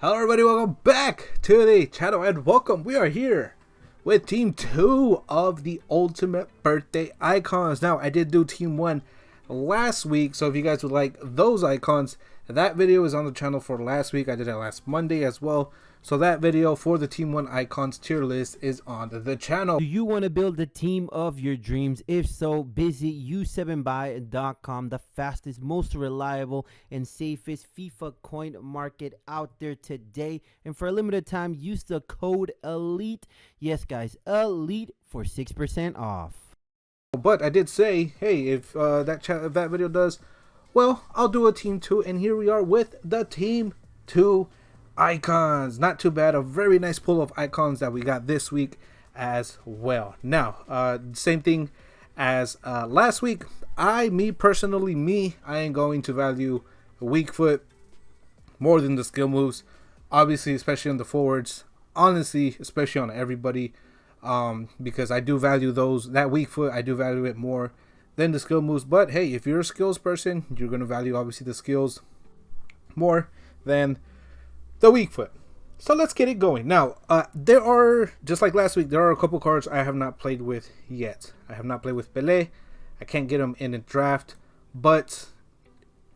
Hello everybody, welcome back to the channel and welcome. We are here with team 2 of the ultimate birthday icons. Now I did do team 1 last week, so if you guys would like those icons, that video is on the channel for last week. I did it last Monday as well, so that video for the team 1 icons tier list is on the channel. Do you want to build the team of your dreams? If so, visit u7buy.com, the fastest, most reliable, and safest FIFA coin market out there today. And for a limited time, use the code ELITE. Yes, guys, ELITE for 6% off. But I did say, hey, if that video does well, I'll do a team 2, and here we are with the team 2 icons. Not too bad, a very nice pool of icons that we got this week as well. Now, same thing as last week. I ain't going to value weak foot more than the skill moves, obviously, especially on the forwards, honestly, especially on everybody, because I do value that weak foot. I do value it more than the skill moves. But hey, if you're a skills person, you're going to value obviously the skills more than the weak foot. So let's get it going. Now, there are, just like last week, there are a couple cards I have not played with yet. I have not played with Pelé. I can't get them in a draft, but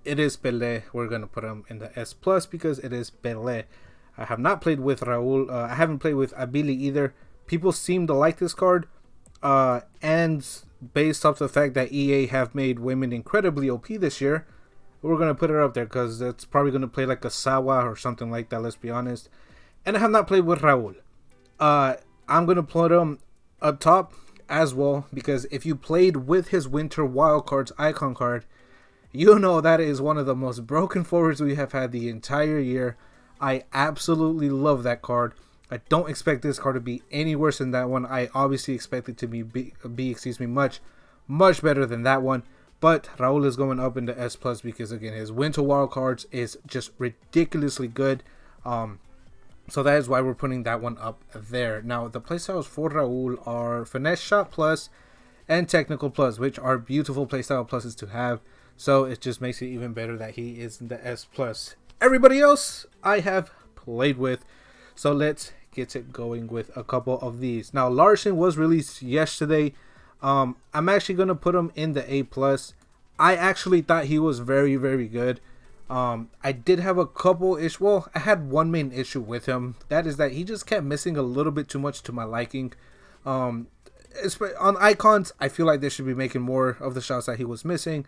it is Pelé. We're going to put him in the S plus because it is Pelé. I have not played with Raul. I haven't played with Abili either. People seem to like this card, and based off the fact that EA have made women incredibly OP this year, we're going to put it up there because it's probably going to play like a Sawa or something like that, let's be honest. And I have not played with Raul. I'm going to put him up top as well, because if you played with his Winter Wildcards icon card, you know that is one of the most broken forwards we have had the entire year. I absolutely love that card. I don't expect this card to be any worse than that one. I obviously expect it to be much better than that one. But Raul is going up into S plus because again, his Winter Wild Cards is just ridiculously good. So that is why we're putting that one up there. Now the playstyles for Raul are Finesse Shot Plus and Technical Plus, which are beautiful playstyle pluses to have. So it just makes it even better that he is in the S plus. Everybody else I have played with. So let's get it going with a couple of these. Now, Larson was released yesterday. I'm actually going to put him in the A+. I actually thought he was very, very good. I did have a couple issues. Well, I had one main issue with him. That is that he just kept missing a little bit too much to my liking. On icons, I feel like they should be making more of the shots that he was missing.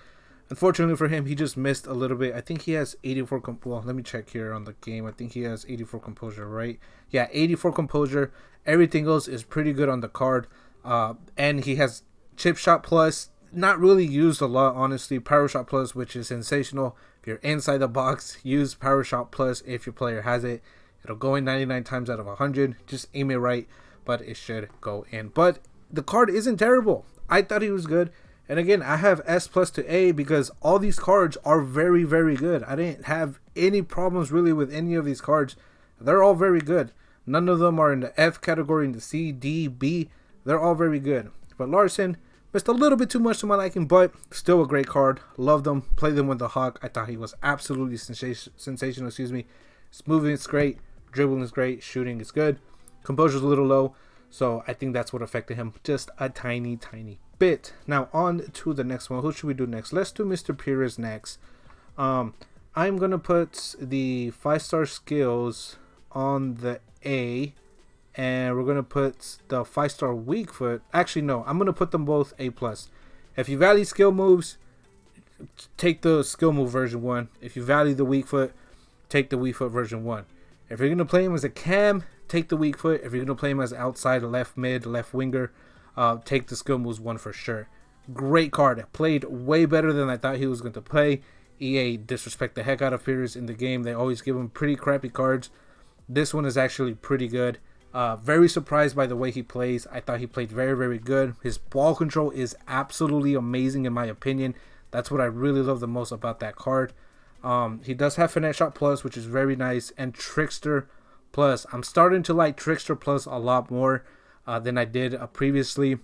Unfortunately for him, he just missed a little bit. I think he has 84 well, let me check here on the game. I think he has 84 composure, right? Yeah, 84 composure. Everything else is pretty good on the card. And he has Chip Shot Plus. Not really used a lot, honestly. Power Shot Plus, which is sensational. If you're inside the box, use Power Shot Plus if your player has it. It'll go in 99 times out of 100. Just aim it right, but it should go in. But the card isn't terrible. I thought he was good. And again, I have S plus to A because all these cards are very, very good. I didn't have any problems really with any of these cards. They're all very good. None of them are in the F category, in the C, D, B. They're all very good. But Larson missed a little bit too much to my liking, but still a great card. Loved him. Played them with the Hawk. I thought he was absolutely sensational. His movement is great. Dribbling is great. Shooting is good. Composure's a little low. So I think that's what affected him just a tiny bit. Now on to the next one. Who should we do next? Let's do Mr. Pires next. I'm gonna put the 5-star skills on the A, and we're gonna put the 5-star weak foot. Actually, no, I'm gonna put them both A plus. If you value skill moves, take the skill move version 1. If you value the weak foot, take the weak foot version 1. If you're gonna play him as a cam, take the weak foot. If you're gonna play him as outside, left mid, left winger, take the skill moves 1 for sure. Great card. Played way better than I thought he was going to play. EA disrespect the heck out of Pires in the game. They always give him pretty crappy cards. This one is actually pretty good. Very surprised by the way he plays. I thought he played very, very good. His ball control is absolutely amazing in my opinion. That's what I really love the most about that card. He does have Finesse Shot Plus, which is very nice, and Trickster Plus. I'm starting to like Trickster Plus a lot more than I did previously.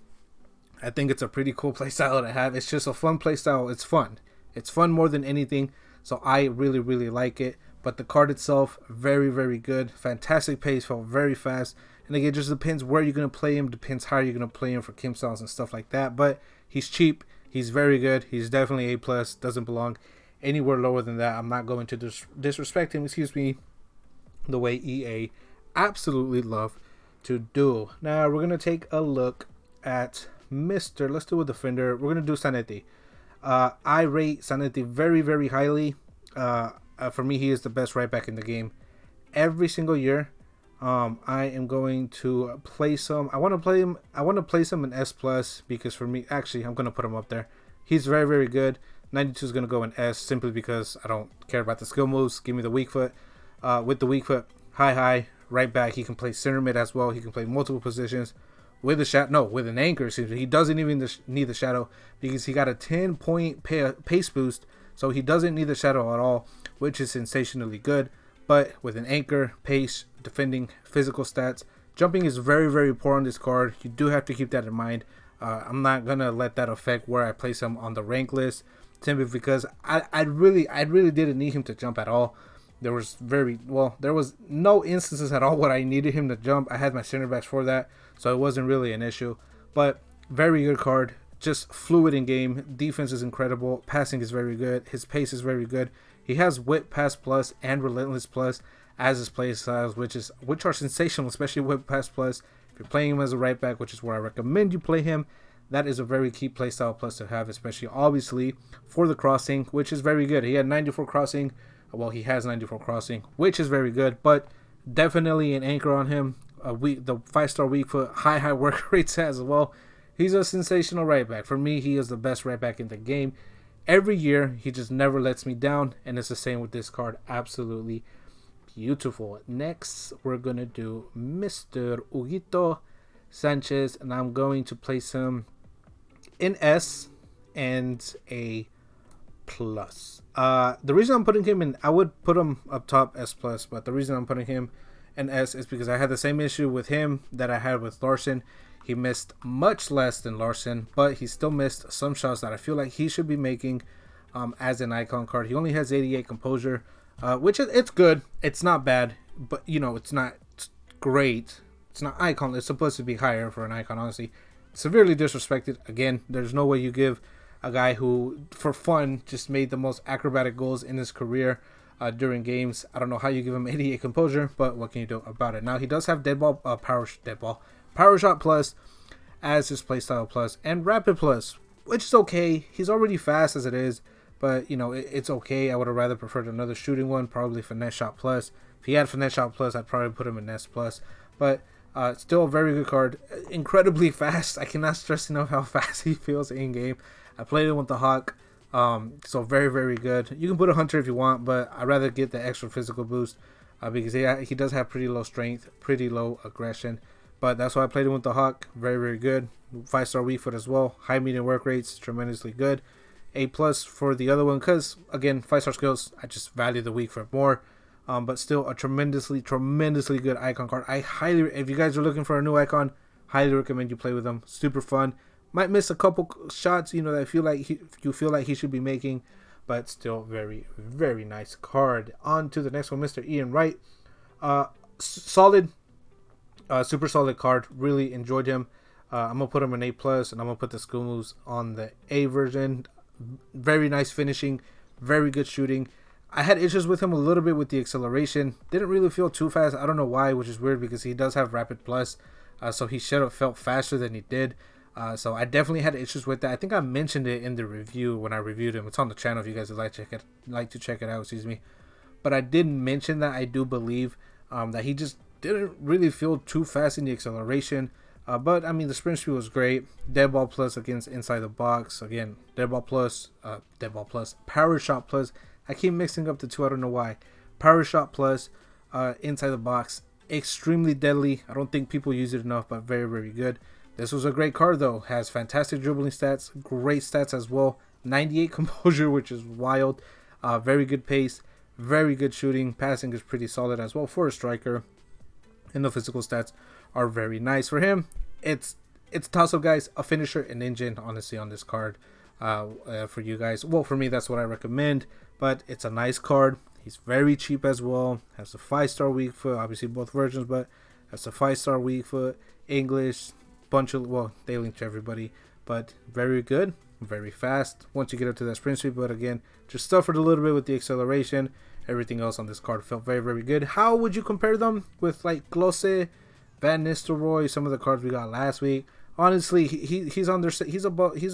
I think it's a pretty cool playstyle to have. It's just a fun playstyle. It's fun. It's fun more than anything. So I really, really like it. but the card itself, very, very good. Fantastic pace, felt very fast. And again, it just depends where you're going to play him, depends how you're going to play him for Kim styles and stuff like that. But he's cheap, he's very good, he's definitely A+, doesn't belong anywhere lower than that. I'm not going to disrespect him, the way EA absolutely love to do. Now, we're going to take a look at Mr. Let's do a defender. We're going to do Zanetti. I rate Zanetti very, very highly. For me, he is the best right back in the game. Every single year, I am going to place him. I want to place him in S+, because for me, actually, I'm going to put him up there. He's very, very good. 92 is going to go in S simply because I don't care about the skill moves. Give me the weak foot. With the weak foot, high, right back. He can play center mid as well. He can play multiple positions. With a shadow, no, with an anchor. He doesn't even need the shadow because he got a 10-point pace boost, so he doesn't need the shadow at all, which is sensationally good. But with an anchor, pace, defending, physical stats, jumping is very, very poor on this card. You do have to keep that in mind. I'm not gonna let that affect where I place him on the rank list, simply because I really didn't need him to jump at all. There was no instances at all where I needed him to jump. I had my center backs for that, so it wasn't really an issue. But very good card, just fluid in game. Defense is incredible. Passing is very good. His pace is very good. He has whip, pass plus, and relentless plus as his play styles, which are sensational, especially whip, pass plus. If you're playing him as a right back, which is where I recommend you play him, that is a very key play style plus to have, especially obviously for the crossing, which is very good. He had 94 crossing. Well, he has 94 crossing, which is very good, but definitely an anchor on him. The 5-star weak foot, high work rates as well. He's a sensational right back. For me, he is the best right back in the game. Every year, he just never lets me down, and it's the same with this card. Absolutely beautiful. Next, we're going to do Mr. Huguito Sanchez, and I'm going to place him in S and a plus. The reason I'm putting him in, I would put him up top S+, but the reason I'm putting him in S is because I had the same issue with him that I had with Larson. He missed much less than Larson, but he still missed some shots that I feel like he should be making as an icon card. He only has 88 composure, which it's good. It's not bad, but it's not great. It's not icon. It's supposed to be higher for an icon, honestly. Severely disrespected. Again, there's no way you give a guy who, for fun, just made the most acrobatic goals in his career during games. I don't know how you give him 88 composure, but what can you do about it? Now, he does have power shot plus as his playstyle plus, and rapid plus, which is okay. He's already fast as it is, but it's okay. I would have rather preferred another shooting one, probably finesse shot plus. If he had finesse shot plus, I'd probably put him in S plus, but still a very good card. Incredibly fast. I cannot stress enough how fast he feels in game. I played him with the Hawk, so very, very good. You can put a Hunter if you want, but I'd rather get the extra physical boost because he does have pretty low strength, pretty low aggression. But that's why I played him with the Hawk. Very, very good. 5-star weak foot as well. High medium work rates, tremendously good. A+ for the other one because, again, 5-star skills, I just value the weak foot more. But still a tremendously good icon card. If you guys are looking for a new icon, highly recommend you play with them. Super fun. Might miss a couple shots, that you feel like he should be making, but still very, very nice card. On to the next one, Mr. Ian Wright. Solid, super solid card. Really enjoyed him. I'm gonna put him in A+, and I'm gonna put the skill moves on the A version. Very nice finishing, very good shooting. I had issues with him a little bit with the acceleration. Didn't really feel too fast. I don't know why, which is weird because he does have rapid plus, so he should have felt faster than he did. So I definitely had issues with that. I think I mentioned it in the review when I reviewed him. It's on the channel if you guys would like to check it out. But I did mention that I do believe that he just didn't really feel too fast in the acceleration. But I mean, the sprint speed was great. Dead ball plus against inside the box. Again, dead ball plus, power shot plus. I keep mixing up the two. I don't know why. Power shot plus, inside the box. Extremely deadly. I don't think people use it enough, but very, very good. This was a great card though. Has fantastic dribbling stats, great stats as well. 98 composure, which is wild. Very good pace, very good shooting. Passing is pretty solid as well for a striker. And the physical stats are very nice for him. It's toss-up, guys. A finisher, an engine, honestly, on this card. For you guys. Well, for me, that's what I recommend. But it's a nice card. He's very cheap as well. Has a 5-star weak foot. Obviously both versions, but has a 5-star weak foot. English, bunch of, well, they link to everybody, but very good, very fast once you get up to that sprint speed. But again, just suffered a little bit with the acceleration. Everything else on this card felt very, very good. How would you compare them with like Klose, Van Nistelrooy, some of the cards we got last week? Honestly, he's on their, he's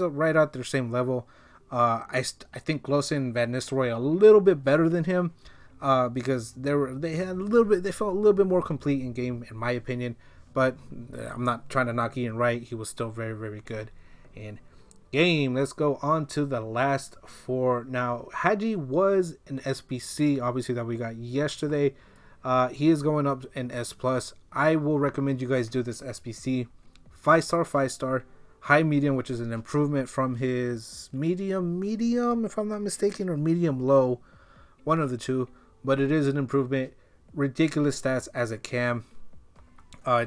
right at their same level. I think Klose and Van Nistelrooy a little bit better than him, because they felt a little bit more complete in game, in my opinion. But I'm not trying to knock Ian Wright. He was still very, very good in game. Let's go on to the last four. Now, Haji was an SBC, obviously, that we got yesterday. He is going up in S+. I will recommend you guys do this SBC. 5-star, 5-star, high medium, which is an improvement from his medium, if I'm not mistaken, or medium low, one of the two. But it is an improvement. Ridiculous stats as a cam.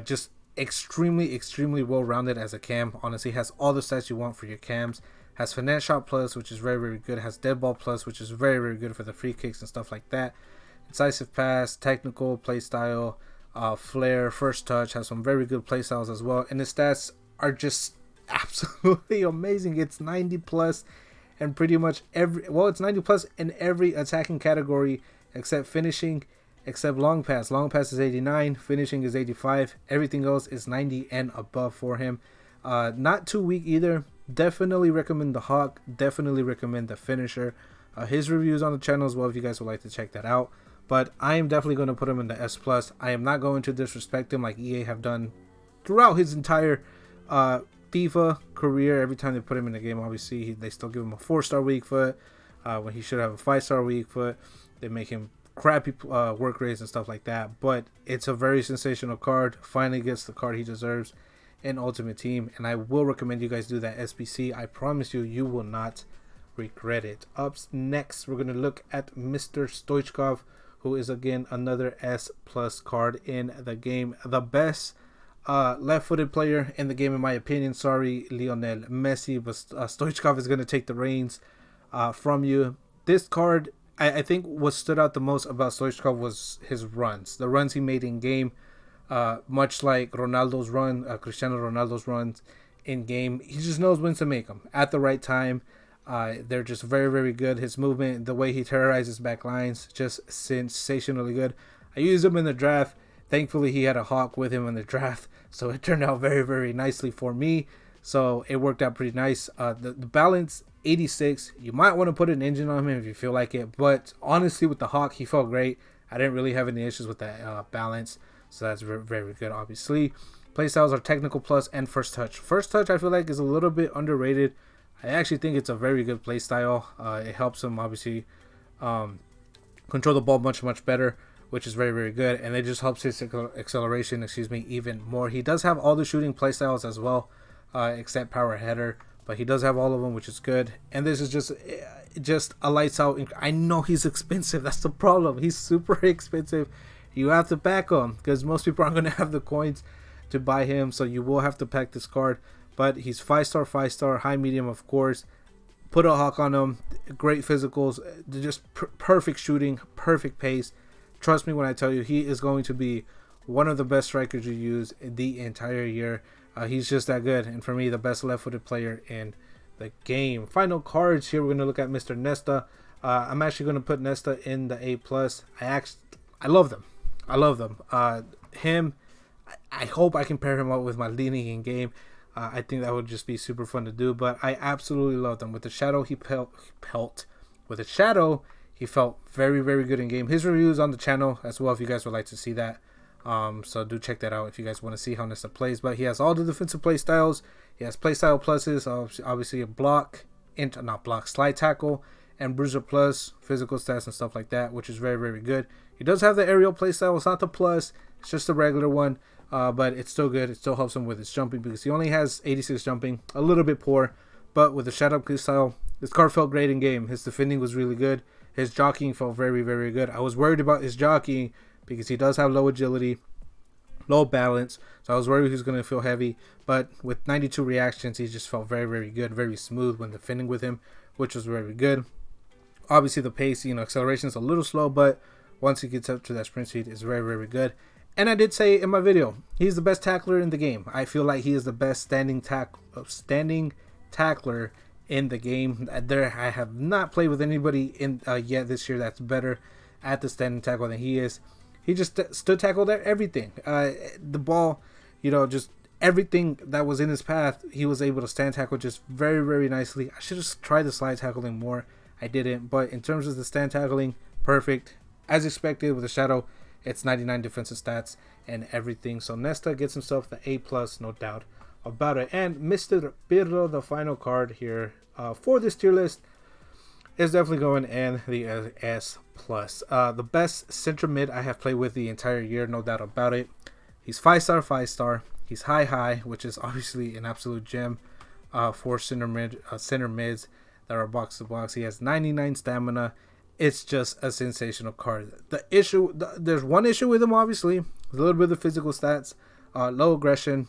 Just extremely well-rounded as a cam. Honestly, has all the stats you want for your cams. Has finesse shot plus, which is very, very good. Has dead ball plus, which is very, very good for the free kicks and stuff like that. Incisive pass, technical play style, flair, first touch. Has some very good play styles as well. And his stats are just absolutely amazing. It's 90 plus and pretty much it's 90 plus in every attacking category except finishing, except long pass. Long pass is 89, finishing is 85. Everything else is 90 and above for him. Not too weak either. Definitely recommend the Hawk. Definitely recommend the finisher. His reviews on the channel as well if you guys would like to check that out. But I am definitely going to put him in the S+. I am not going to disrespect him like EA have done throughout his entire FIFA career. Every time they put him in the game, obviously they still give him a 4-star weak foot when he should have a 5-star weak foot. They make him crappy work rates and stuff like that, but it's a very sensational card. Finally gets the card he deserves in Ultimate Team, and I will recommend you guys do that SBC. I promise you will not regret it. Up next, we're going to look at Mr. Stoichkov, who is again another S+ card in the game. The best left-footed player in the game, in my opinion. Sorry, Lionel Messi, but Stoichkov is going to take the reins from you. This card, I think what stood out the most about Stoichkov was his runs. The runs he made in game, much like Ronaldo's run, Cristiano Ronaldo's runs in game. He just knows when to make them at the right time. They're just very, very good. His movement, the way he terrorizes back lines, just sensationally good. I used him in the draft. Thankfully, he had a Hawk with him in the draft, so it turned out very, very nicely for me. So it worked out pretty nice. The balance, 86. You might want to put an engine on him if you feel like it. But honestly, with the Hawk, he felt great. I didn't really have any issues with that balance. So that's very, very good, obviously. Playstyles are technical plus and first touch. First touch, I feel like, is a little bit underrated. I actually think it's a very good playstyle. It helps him, obviously, control the ball much, much better, which is very, very good. And it just helps his acceleration, even more. He does have all the shooting playstyles as well, except power header. But he does have all of them, which is good. And this is just a lights out. I know he's expensive. That's the problem. He's super expensive. You have to pack him because most people aren't going to have the coins to buy him. So you will have to pack this card. But he's 5-star, 5-star, high medium, of course. Put a Hawk on him. Great physicals. Just perfect shooting. Perfect pace. Trust me when I tell you, he is going to be one of the best strikers you use the entire year. He's just that good, and for me, the best left-footed player in the game. Final cards here, we're going to look at Mr. Nesta. I'm actually going to put Nesta in the A+. I love them. I love them. I hope I can pair him up with my leaning in game. I think that would just be super fun to do, but I absolutely love them. With the Shadow, he With the Shadow, he felt very, very good in game. His reviews on the channel as well, if you guys would like to see that. So do check that out if you guys want to see how Nesta plays. But he has all the defensive play styles. He has play style pluses. Obviously a slide tackle, and bruiser plus, physical stats and stuff like that, which is very, very good. He does have the aerial play style. It's not the plus. It's just the regular one. But it's still good. It still helps him with his jumping because he only has 86 jumping. A little bit poor. But with the shadow play style, this card felt great in game. His defending was really good. His jockeying felt very, very good. I was worried about his jockeying because he does have low agility, low balance. So I was worried he was going to feel heavy. But with 92 reactions, he just felt very, very good, very smooth when defending with him, which was very good. Obviously, the pace, acceleration is a little slow, but once he gets up to that sprint speed, it's very, very good. And I did say in my video, he's the best tackler in the game. I feel like he is the best standing tackler in the game. I have not played with anybody in yet this year that's better at the standing tackle than he is. He just stood tackle there, everything. The ball, just everything that was in his path, he was able to stand tackle just very, very nicely. I should have tried the slide tackling more. I didn't. But in terms of the stand tackling, perfect. As expected with the shadow, it's 99 defensive stats and everything. So Nesta gets himself the A+, no doubt about it. And Mr. Pirlo, the final card here for this tier list, is definitely going in the S+. The best center mid I have played with the entire year, no doubt about it. He's 5-star, 5-star. He's high, which is obviously an absolute gem for center mids that are box to box. He has 99 stamina. It's just a sensational card. There's one issue with him, obviously. A little bit of physical stats. Low aggression,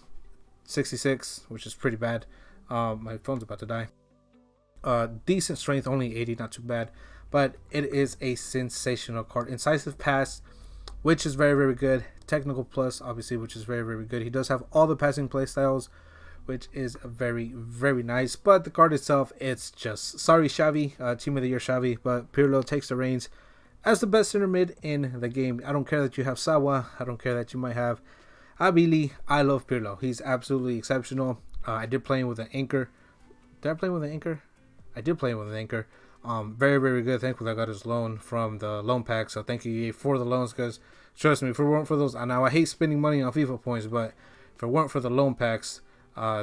66, which is pretty bad. My phone's about to die. Decent strength, only 80, not too bad. But it is a sensational card. Incisive pass, which is very, very good. Technical plus, obviously, which is very, very good. He does have all the passing play styles, which is very, very nice. But the card itself, it's just, sorry, Xavi, Team of the Year Xavi, but Pirlo takes the reins as the best center mid in the game. I don't care that you have Sawa. I don't care that you might have Abili. I love Pirlo. He's absolutely exceptional. I did play him with an anchor. Did I play him with an anchor? I did play him with an anchor. Very, very good. Thankfully, I got his loan from the loan pack. So thank you, EA, for the loans, because trust me, if it weren't for those, now I hate spending money on FIFA points, but if it weren't for the loan packs,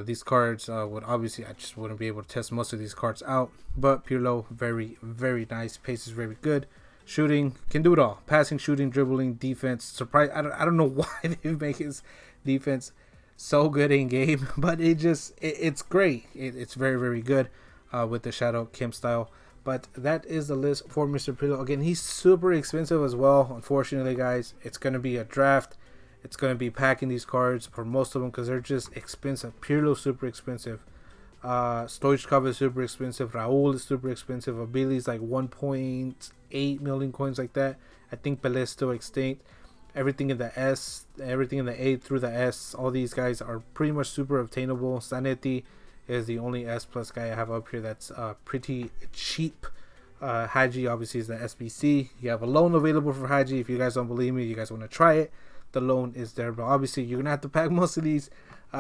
these cards would obviously, I just wouldn't be able to test most of these cards out. But Pirlo, very, very nice. Pace is very good. Shooting, can do it all. Passing, shooting, dribbling, defense. Surprise! I don't know why they make his defense so good in game, but it's great. It's very, very good with the Shadow Kim style. But that is the list for Mr. Pirlo. Again, he's super expensive as well. Unfortunately, guys, it's going to be a draft. It's going to be packing these cards for most of them because they're just expensive. Pirlo super expensive. Stoichkov is super expensive. Raul is super expensive. Abili's like 1.8 million coins, like that. I think Pelé is still extinct. Everything in the S, everything in the A through the S, all these guys are pretty much super obtainable. Zanetti is the only S plus guy I have up here that's pretty cheap. Haji obviously is the SBC. You have a loan available for Haji. If you guys don't believe me, you guys want to try it, the loan is there. But obviously you're gonna have to pack most of these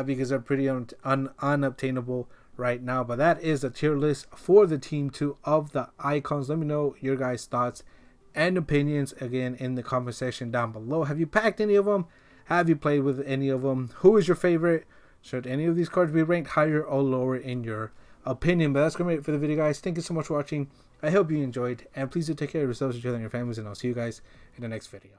because they're pretty unobtainable right now. But that is the tier list for the team 2 of the icons. Let me know your guys' thoughts and opinions again in the comment section down below. Have you packed any of them? Have you played with any of them? Who is your favorite? Should any of these cards be ranked higher or lower in your opinion? But that's going to be it for the video, guys. Thank you so much for watching. I hope you enjoyed. And please do take care of yourselves, each other, and your families. And I'll see you guys in the next video.